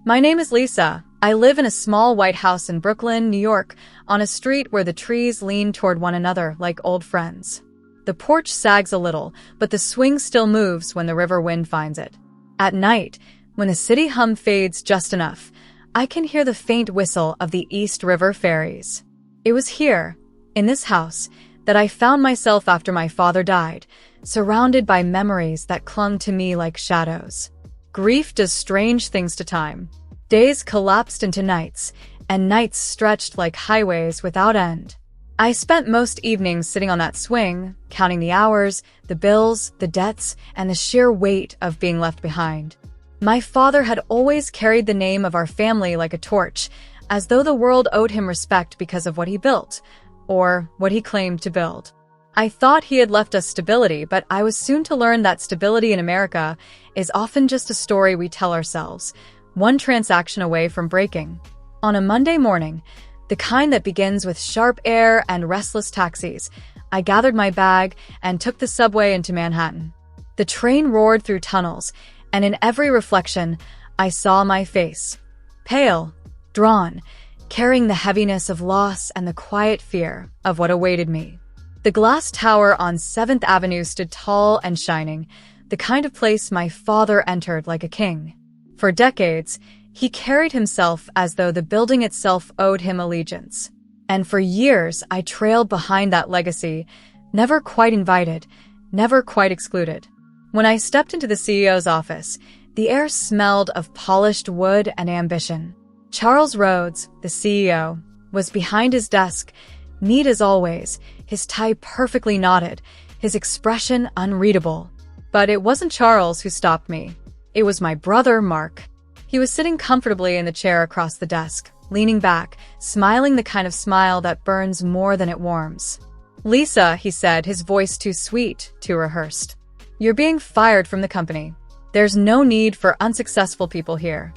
My name is Lisa. I live in a small white house in Brooklyn, New York, on a street where the trees lean toward one another like old friends. The porch sags a little, but the swing still moves when the river wind finds it. At night, when the city hum fades just enough, I can hear the faint whistle of the East River ferries. It was here, in this house, that I found myself after my father died, surrounded by memories that clung to me like shadows. Grief does strange things to time. Days collapsed into nights, and nights stretched like highways without end. I spent most evenings sitting on that swing, counting the hours, the bills, the debts, and the sheer weight of being left behind. My father had always carried the name of our family like a torch, as though the world owed him respect because of what he built, or what he claimed to build. I thought he had left us stability, but I was soon to learn that stability in America is often just a story we tell ourselves, one transaction away from breaking. On a Monday morning, the kind that begins with sharp air and restless taxis, I gathered my bag and took the subway into Manhattan. The train roared through tunnels, and in every reflection, I saw my face. Pale, drawn, carrying the heaviness of loss and the quiet fear of what awaited me. The glass tower on 7th Avenue stood tall and shining, the kind of place my father entered like a king. For decades, he carried himself as though the building itself owed him allegiance. And for years, I trailed behind that legacy, never quite invited, never quite excluded. When I stepped into the CEO's office, the air smelled of polished wood and ambition. Charles Rhodes, the CEO, was behind his desk, neat as always, his tie perfectly knotted, his expression unreadable. But it wasn't Charles who stopped me. It was my brother, Mark. He was sitting comfortably in the chair across the desk, leaning back, smiling the kind of smile that burns more than it warms. "Lisa," he said, his voice too sweet, too rehearsed. "You're being fired from the company. There's no need for unsuccessful people here."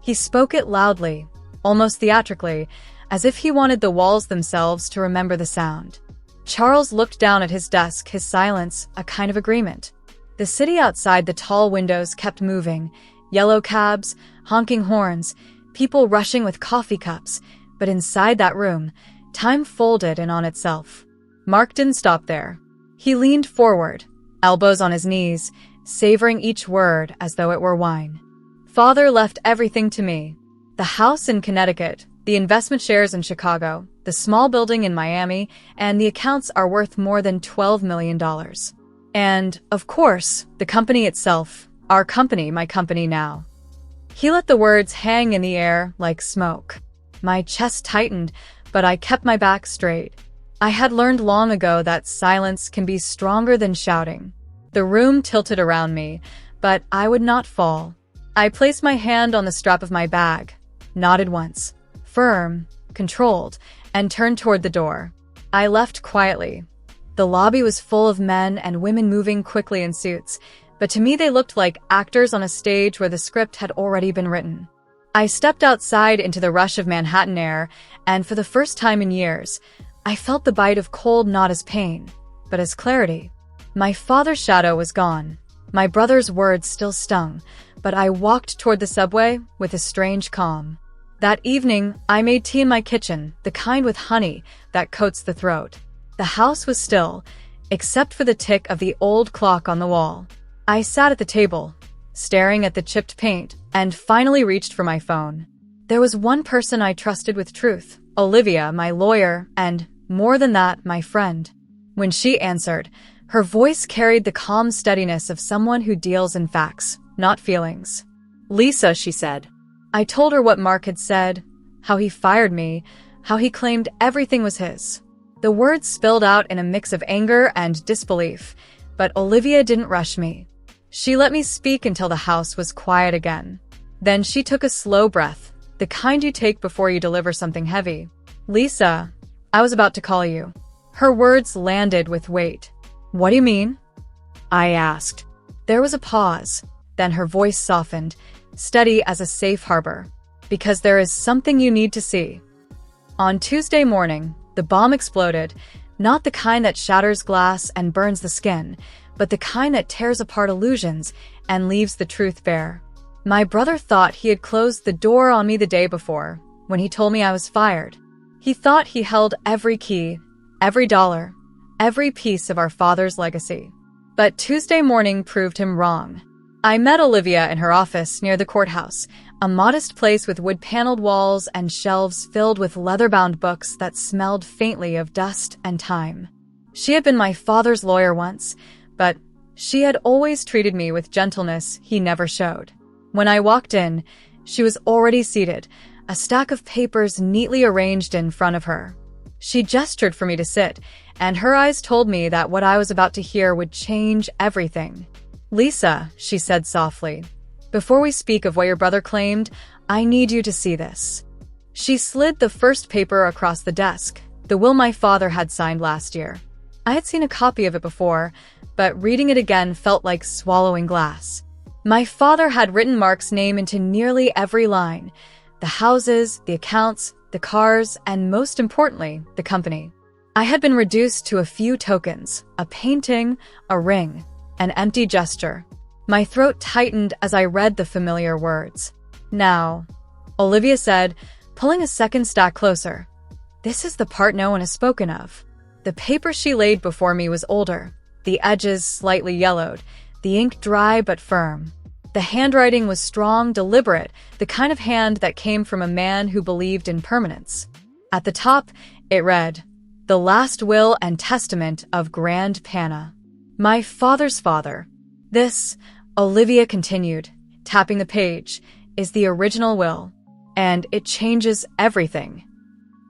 He spoke it loudly, almost theatrically, as if he wanted the walls themselves to remember the sound. Charles looked down at his desk, his silence a kind of agreement. The city outside the tall windows kept moving, yellow cabs, honking horns, people rushing with coffee cups, but inside that room, time folded in on itself. Mark didn't stop there. He leaned forward, elbows on his knees, savoring each word as though it were wine. "Father left everything to me. The house in Connecticut, the investment shares in Chicago, the small building in Miami, and the accounts are worth more than $12 million. And, of course, the company itself, our company, my company now." He let the words hang in the air like smoke. My chest tightened, but I kept my back straight. I had learned long ago that silence can be stronger than shouting. The room tilted around me, but I would not fall. I placed my hand on the strap of my bag, nodded once, firm, controlled, and turned toward the door. I left quietly. The lobby was full of men and women moving quickly in suits, but to me they looked like actors on a stage where the script had already been written. I stepped outside into the rush of Manhattan air, and for the first time in years, I felt the bite of cold not as pain, but as clarity. My father's shadow was gone. My brother's words still stung, but I walked toward the subway with a strange calm. That evening, I made tea in my kitchen, the kind with honey that coats the throat. The house was still, except for the tick of the old clock on the wall. I sat at the table, staring at the chipped paint, and finally reached for my phone. There was one person I trusted with truth, Olivia, my lawyer, and, more than that, my friend. When she answered, her voice carried the calm steadiness of someone who deals in facts, not feelings. "Lisa," she said. I told her what Mark had said, how he fired me, how he claimed everything was his. The words spilled out in a mix of anger and disbelief, but Olivia didn't rush me. She let me speak until the house was quiet again. Then she took a slow breath, the kind you take before you deliver something heavy. "Lisa, I was about to call you." Her words landed with weight. "What do you mean?" I asked. There was a pause, then her voice softened, steady as a safe harbor. "Because there is something you need to see." On Tuesday morning, the bomb exploded, not the kind that shatters glass and burns the skin, but the kind that tears apart illusions and leaves the truth bare. My brother thought he had closed the door on me the day before, when he told me I was fired. He thought he held every key, every dollar, every piece of our father's legacy. But Tuesday morning proved him wrong. I met Olivia in her office near the courthouse, a modest place with wood-paneled walls and shelves filled with leather-bound books that smelled faintly of dust and time. She had been my father's lawyer once, but she had always treated me with gentleness he never showed. When I walked in, she was already seated, a stack of papers neatly arranged in front of her. She gestured for me to sit, and her eyes told me that what I was about to hear would change everything. "Lisa," she said softly, "before we speak of what your brother claimed, I need you to see this." She slid the first paper across the desk, the will my father had signed last year. I had seen a copy of it before, but reading it again felt like swallowing glass. My father had written Mark's name into nearly every line: the houses, the accounts, the cars, and most importantly, the company. I had been reduced to a few tokens: a painting, a ring, an empty gesture. My throat tightened as I read the familiar words. "Now," Olivia said, pulling a second stack closer. "This is the part no one has spoken of." The paper she laid before me was older, the edges slightly yellowed, the ink dry but firm. The handwriting was strong, deliberate, the kind of hand that came from a man who believed in permanence. At the top, it read, "The last will and testament of Grand Panna, my father's father." "This," Olivia continued, tapping the page, "is the original will, and it changes everything."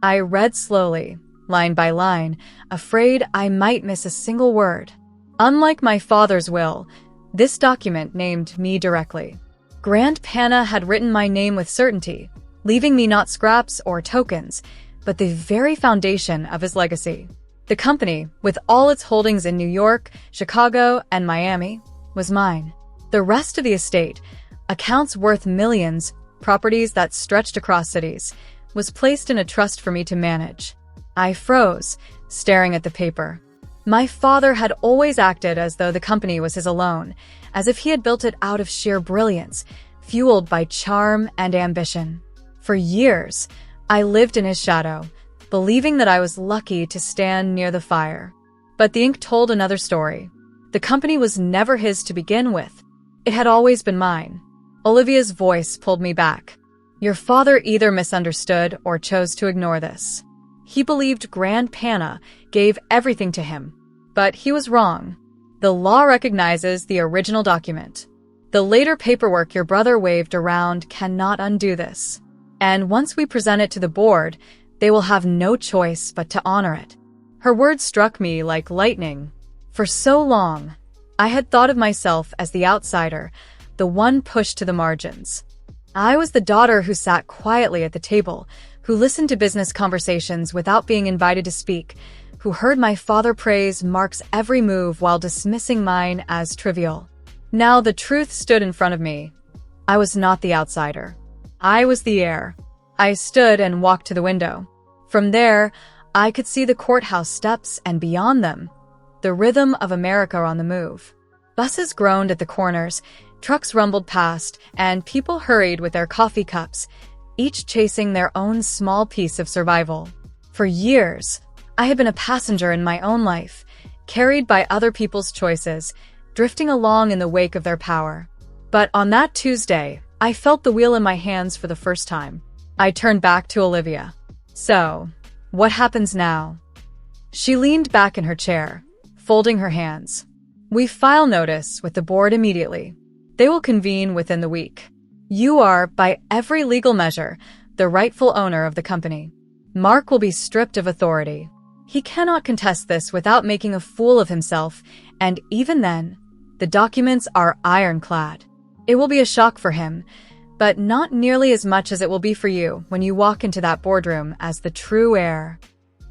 I read slowly, line by line, afraid I might miss a single word. Unlike my father's will, this document named me directly. Grand Panna had written my name with certainty, leaving me not scraps or tokens, but the very foundation of his legacy. The company, with all its holdings in New York, Chicago, and Miami, was mine. The rest of the estate, accounts worth millions, properties that stretched across cities, was placed in a trust for me to manage. I froze, staring at the paper. My father had always acted as though the company was his alone, as if he had built it out of sheer brilliance, fueled by charm and ambition. For years, I lived in his shadow, believing that I was lucky to stand near the fire. But the ink told another story. The company was never his to begin with. It had always been mine. Olivia's voice pulled me back. "Your father either misunderstood or chose to ignore this. He believed Grand Panna gave everything to him, but he was wrong. The law recognizes the original document. The later paperwork your brother waved around cannot undo this. And once we present it to the board, they will have no choice but to honor it." Her words struck me like lightning. For so long, I had thought of myself as the outsider, the one pushed to the margins. I was the daughter who sat quietly at the table, who listened to business conversations without being invited to speak, who heard my father praise Mark's every move while dismissing mine as trivial. Now the truth stood in front of me. I was not the outsider. I was the heir. I stood and walked to the window. From there, I could see the courthouse steps and beyond them, the rhythm of America on the move. Buses groaned at the corners, trucks rumbled past, and people hurried with their coffee cups, each chasing their own small piece of survival. For years, I had been a passenger in my own life, carried by other people's choices, drifting along in the wake of their power. But on that Tuesday, I felt the wheel in my hands for the first time. I turned back to Olivia. "So, what happens now?" She leaned back in her chair, folding her hands. "We file notice with the board immediately. They will convene within the week. You are, by every legal measure, the rightful owner of the company. Mark will be stripped of authority. He cannot contest this without making a fool of himself, and even then, the documents are ironclad. It will be a shock for him, but not nearly as much as it will be for you when you walk into that boardroom as the true heir."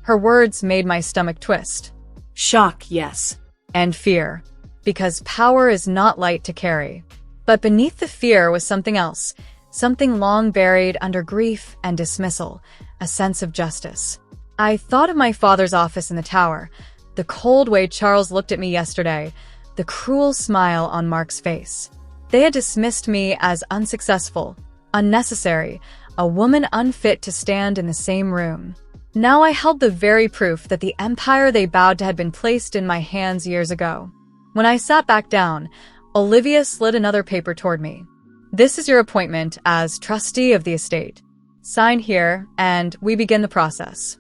Her words made my stomach twist. Shock, yes. And fear, because power is not light to carry. But beneath the fear was something else, something long buried under grief and dismissal, a sense of justice. I thought of my father's office in the tower, the cold way Charles looked at me yesterday, the cruel smile on Mark's face. They had dismissed me as unsuccessful, unnecessary, a woman unfit to stand in the same room. Now I held the very proof that the empire they bowed to had been placed in my hands years ago. When I sat back down, Olivia slid another paper toward me. "This is your appointment as trustee of the estate. Sign here, and we begin the process."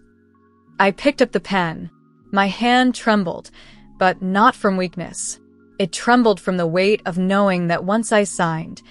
I picked up the pen. My hand trembled, but not from weakness. It trembled from the weight of knowing that once I signed,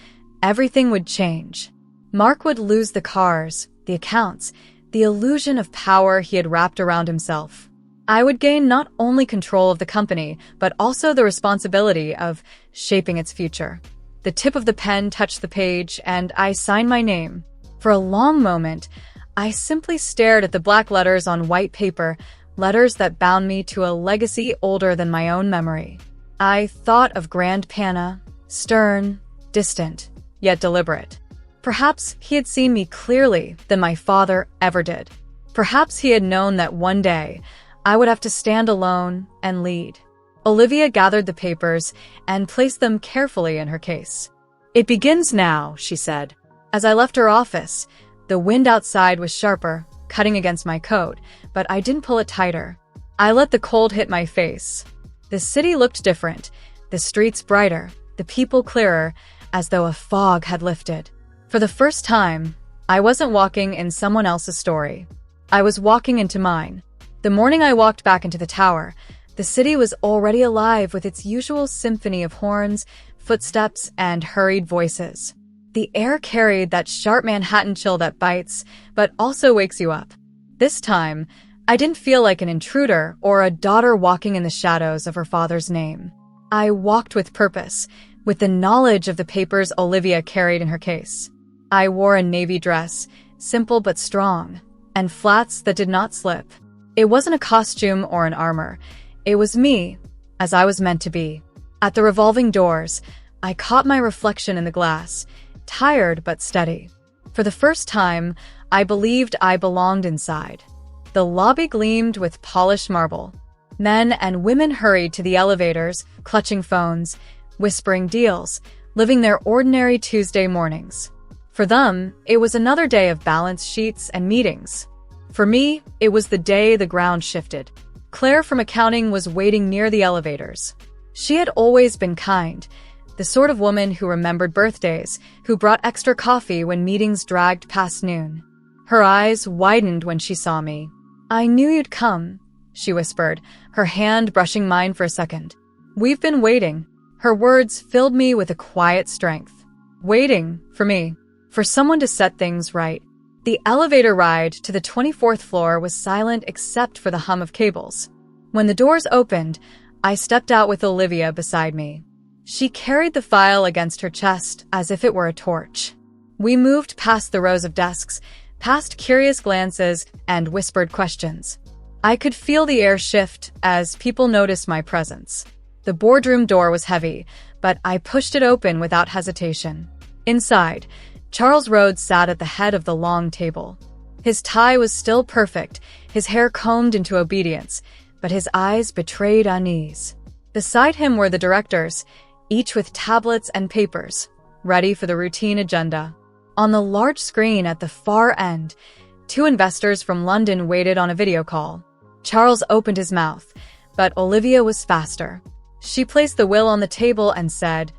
everything would change. Mark would lose the cars, the accounts, the illusion of power he had wrapped around himself. I would gain not only control of the company, but also the responsibility of shaping its future. The tip of the pen touched the page, and I signed my name. For a long moment, I simply stared at the black letters on white paper, letters that bound me to a legacy older than my own memory. I thought of Grand Pana, stern, distant, yet deliberate. Perhaps he had seen me clearly than my father ever did. Perhaps he had known that one day I would have to stand alone and lead. Olivia gathered the papers and placed them carefully in her case. "It begins now," she said. As I left her office, the wind outside was sharper, cutting against my coat, but I didn't pull it tighter. I let the cold hit my face. The city looked different, the streets brighter, the people clearer, as though a fog had lifted. For the first time, I wasn't walking in someone else's story. I was walking into mine. The morning I walked back into the tower, the city was already alive with its usual symphony of horns, footsteps, and hurried voices. The air carried that sharp Manhattan chill that bites, but also wakes you up. This time, I didn't feel like an intruder or a daughter walking in the shadows of her father's name. I walked with purpose, with the knowledge of the papers Olivia carried in her case. I wore a navy dress, simple but strong, and flats that did not slip. It wasn't a costume or an armor. It was me, as I was meant to be. At the revolving doors, I caught my reflection in the glass, tired but steady. For the first time, I believed I belonged inside. The lobby gleamed with polished marble. Men and women hurried to the elevators, clutching phones, whispering deals, living their ordinary Tuesday mornings. For them, it was another day of balance sheets and meetings. For me, it was the day the ground shifted. Claire from accounting was waiting near the elevators. She had always been kind, the sort of woman who remembered birthdays, who brought extra coffee when meetings dragged past noon. Her eyes widened when she saw me. "I knew you'd come," she whispered, her hand brushing mine for a second. "We've been waiting." Her words filled me with a quiet strength. Waiting, for me, for someone to set things right. The elevator ride to the 24th floor was silent except for the hum of cables. When the doors opened, I stepped out with Olivia beside me. She carried the file against her chest as if it were a torch. We moved past the rows of desks, past curious glances and whispered questions. I could feel the air shift as people noticed my presence. The boardroom door was heavy, but I pushed it open without hesitation. Inside, Charles Rhodes sat at the head of the long table. His tie was still perfect, his hair combed into obedience, but his eyes betrayed unease. Beside him were the directors, each with tablets and papers, ready for the routine agenda. On the large screen at the far end, 2 investors from London waited on a video call. Charles opened his mouth, but Olivia was faster. She placed the will on the table and said,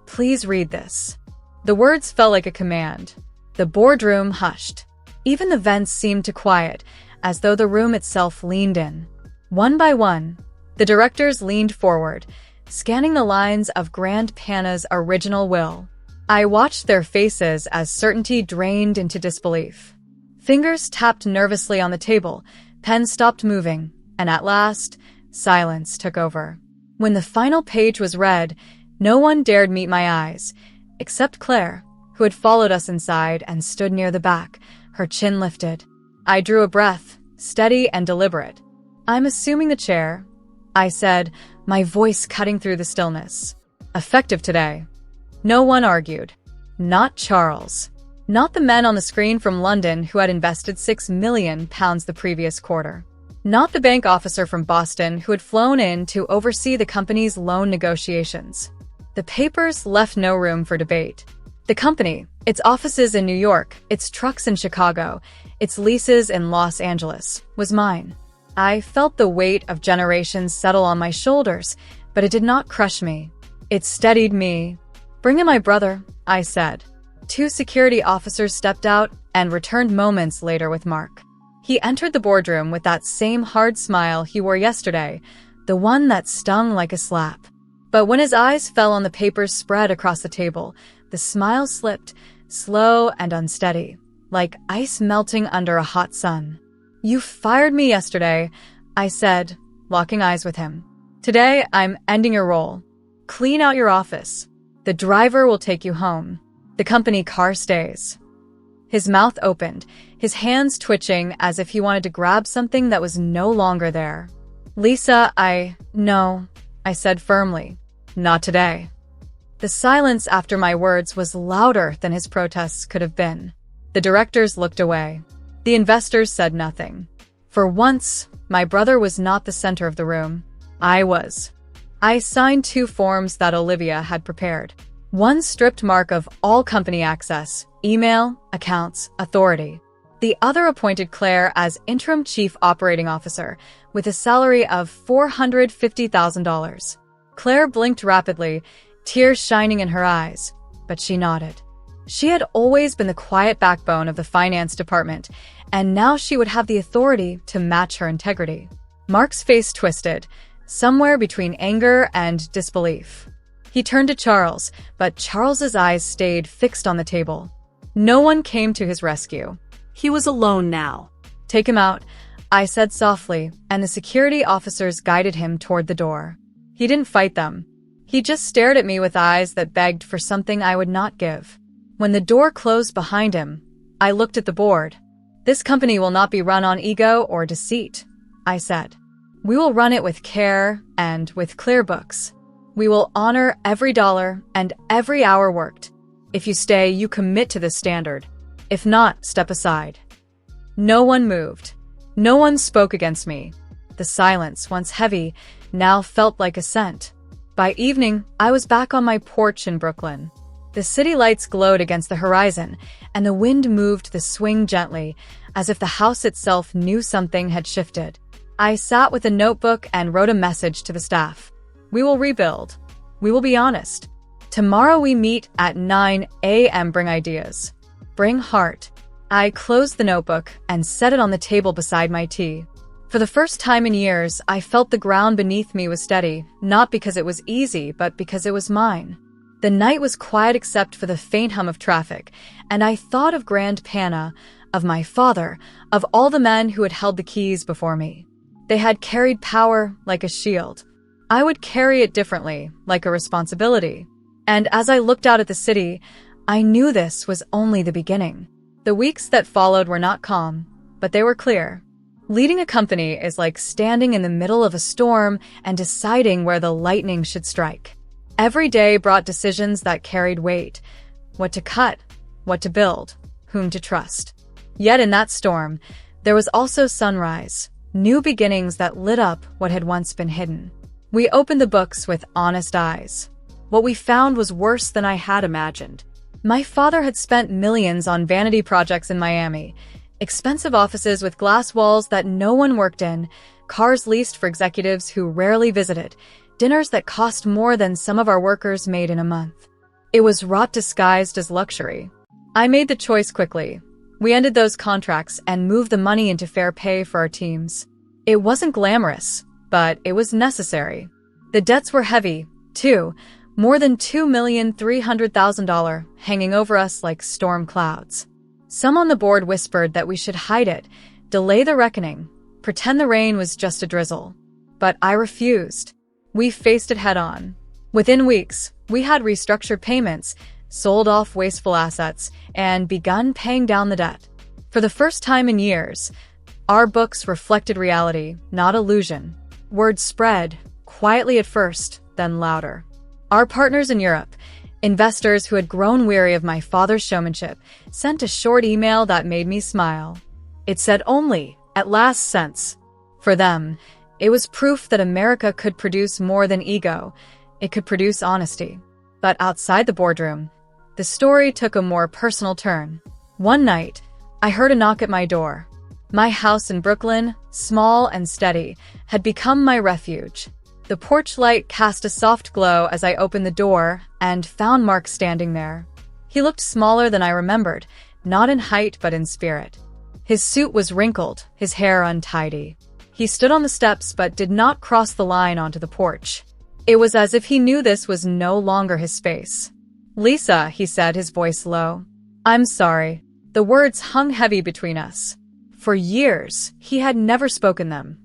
"Please read this." The words felt like a command. The boardroom hushed. Even the vents seemed to quiet, as though the room itself leaned in. One by one, the directors leaned forward, scanning the lines of Grand Pana's original will. I watched their faces as certainty drained into disbelief. Fingers tapped nervously on the table, pens stopped moving, and at last, silence took over. When the final page was read, no one dared meet my eyes, except Claire, who had followed us inside and stood near the back, her chin lifted. I drew a breath, steady and deliberate. "I'm assuming the chair," I said, my voice cutting through the stillness. "Effective today." No one argued. Not Charles. Not the men on the screen from London who had invested £6 million the previous quarter. Not the bank officer from Boston who had flown in to oversee the company's loan negotiations. The papers left no room for debate. The company, its offices in New York, its trucks in Chicago, its leases in Los Angeles, was mine. I felt the weight of generations settle on my shoulders, but it did not crush me. It steadied me. "Bring in my brother," I said. 2 security officers stepped out and returned moments later with Mark. He entered the boardroom with that same hard smile he wore yesterday, the one that stung like a slap. But when his eyes fell on the papers spread across the table, the smile slipped, slow and unsteady, like ice melting under a hot sun. "You fired me yesterday," I said, locking eyes with him. "Today, I'm ending your role. Clean out your office. The driver will take you home. The company car stays." His mouth opened, his hands twitching as if he wanted to grab something that was no longer there. "Lisa, No," I said firmly. "Not today." The silence after my words was louder than his protests could have been. The directors looked away. The investors said nothing. For once, my brother was not the center of the room. I was. I signed 2 forms that Olivia had prepared. One stripped Mark of all company access, email, accounts, authority. The other appointed Claire as interim chief operating officer with a salary of $450,000. Claire blinked rapidly, tears shining in her eyes, but she nodded. She had always been the quiet backbone of the finance department, and now she would have the authority to match her integrity. Mark's face twisted, somewhere between anger and disbelief. He turned to Charles, but Charles's eyes stayed fixed on the table. No one came to his rescue. He was alone now. "Take him out," I said softly, and the security officers guided him toward the door. He didn't fight them. He just stared at me with eyes that begged for something I would not give. When the door closed behind him, I looked at the board. "This company will not be run on ego or deceit," I said. "We will run it with care and with clear books. We will honor every dollar and every hour worked. If you stay, you commit to this standard. If not, step aside." No one moved. No one spoke against me. The silence, once heavy, now felt like a scent. By evening, I was back on my porch in Brooklyn. The city lights glowed against the horizon, and the wind moved the swing gently, as if the house itself knew something had shifted. I sat with a notebook and wrote a message to the staff. "We will rebuild. We will be honest. Tomorrow we meet at 9 a.m. Bring ideas. Bring heart." I closed the notebook and set it on the table beside my tea. For the first time in years, I felt the ground beneath me was steady, not because it was easy, but because it was mine. The night was quiet except for the faint hum of traffic, and I thought of Grand Pana, of my father, of all the men who had held the keys before me. They had carried power like a shield. I would carry it differently, like a responsibility. And as I looked out at the city, I knew this was only the beginning. The weeks that followed were not calm, but they were clear. Leading a company is like standing in the middle of a storm and deciding where the lightning should strike. Every day brought decisions that carried weight. What to cut, what to build, whom to trust. Yet in that storm, there was also sunrise, new beginnings that lit up what had once been hidden. We opened the books with honest eyes. What we found was worse than I had imagined. My father had spent millions on vanity projects in Miami, expensive offices with glass walls that no one worked in, cars leased for executives who rarely visited, dinners that cost more than some of our workers made in a month. It was rot disguised as luxury. I made the choice quickly. We ended those contracts and moved the money into fair pay for our teams. It wasn't glamorous, but it was necessary. The debts were heavy, too, more than $2,300,000 hanging over us like storm clouds. Some on the board whispered that we should hide it, delay the reckoning, pretend the rain was just a drizzle. But I refused. We faced it head on. Within weeks, we had restructured payments, sold off wasteful assets, and begun paying down the debt. For the first time in years, our books reflected reality, not illusion. Word spread, quietly at first, then louder. Our partners in Europe, investors who had grown weary of my father's showmanship, sent a short email that made me smile. It said only, "At last cents." For them, it was proof that America could produce more than ego. It could produce honesty. But outside the boardroom, the story took a more personal turn. One night, I heard a knock at my door. My house in Brooklyn, small and steady, had become my refuge. The porch light cast a soft glow as I opened the door and found Mark standing there. He looked smaller than I remembered, not in height but in spirit. His suit was wrinkled, his hair untidy. He stood on the steps but did not cross the line onto the porch. It was as if he knew this was no longer his space. "Lisa," he said, his voice low. "I'm sorry." The words hung heavy between us. For years, he had never spoken them.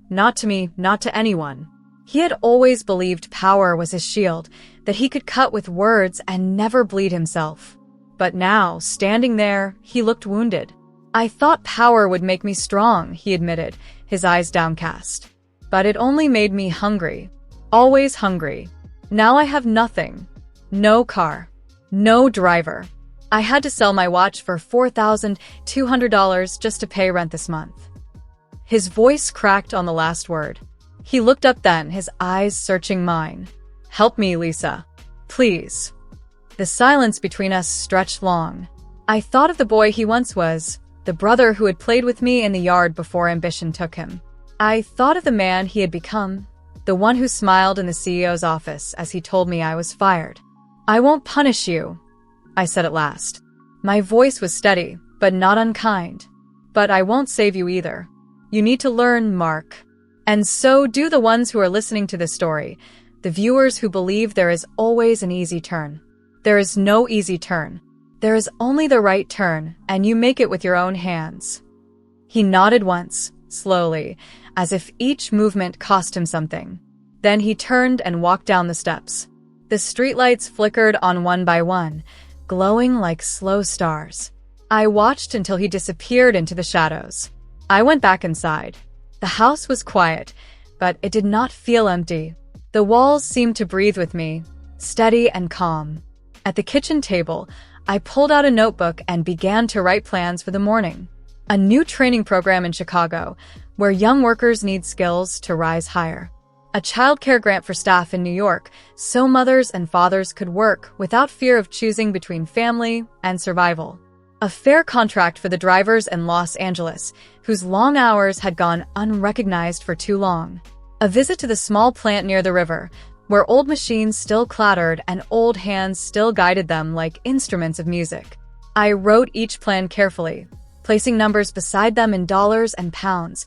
Not to me, not to anyone. He had always believed power was his shield, that he could cut with words and never bleed himself. But now, standing there, he looked wounded. "I thought power would make me strong," he admitted, his eyes downcast. "But it only made me hungry. Always hungry. Now I have nothing. No car. No driver. I had to sell my watch for $4,200 just to pay rent this month." His voice cracked on the last word. He looked up then, his eyes searching mine. "Help me, Lisa. Please." The silence between us stretched long. I thought of the boy he once was, the brother who had played with me in the yard before ambition took him. I thought of the man he had become, the one who smiled in the CEO's office as he told me I was fired. "I won't punish you," I said at last. My voice was steady, but not unkind. "But I won't save you either. You need to learn, Mark. And so do the ones who are listening to this story, the viewers who believe there is always an easy turn. There is no easy turn. There is only the right turn, and you make it with your own hands." He nodded once, slowly, as if each movement cost him something. Then he turned and walked down the steps. The streetlights flickered on one by one, glowing like slow stars. I watched until he disappeared into the shadows. I went back inside. The house was quiet, but it did not feel empty. The walls seemed to breathe with me, steady and calm. At the kitchen table, I pulled out a notebook and began to write plans for the morning. A new training program in Chicago, where young workers need skills to rise higher. A childcare grant for staff in New York, so mothers and fathers could work without fear of choosing between family and survival. A fair contract for the drivers in Los Angeles, whose long hours had gone unrecognized for too long. A visit to the small plant near the river, where old machines still clattered and old hands still guided them like instruments of music. I wrote each plan carefully, placing numbers beside them in dollars and pounds,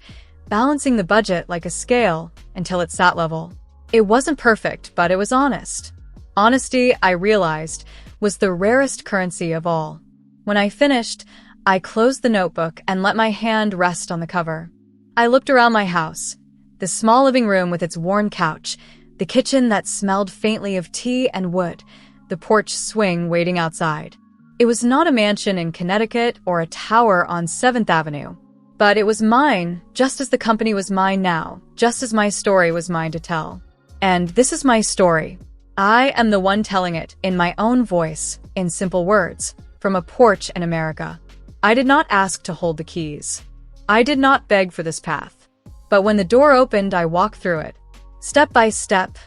balancing the budget like a scale until it sat level. It wasn't perfect, but it was honest. Honesty, I realized, was the rarest currency of all. When I finished, I closed the notebook and let my hand rest on the cover. I looked around my house, the small living room with its worn couch, the kitchen that smelled faintly of tea and wood, the porch swing waiting outside. It was not a mansion in Connecticut or a tower on 7th Avenue. But it was mine, just as the company was mine now, just as my story was mine to tell. And this is my story. I am the one telling it, in my own voice, in simple words, from a porch in America. I did not ask to hold the keys. I did not beg for this path. But when the door opened, I walked through it. Step by step,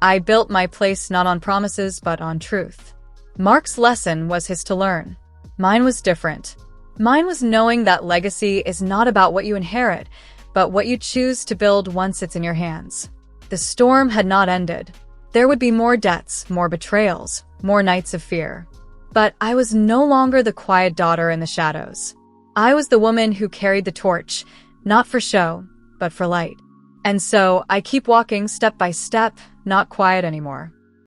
I built my place not on promises, but on truth. Mark's lesson was his to learn. Mine was different. Mine was knowing that legacy is not about what you inherit, but what you choose to build once it's in your hands. The storm had not ended. There would be more debts, more betrayals, more nights of fear. But I was no longer the quiet daughter in the shadows. I was the woman who carried the torch, not for show, but for light. And so I keep walking step by step, not quiet anymore.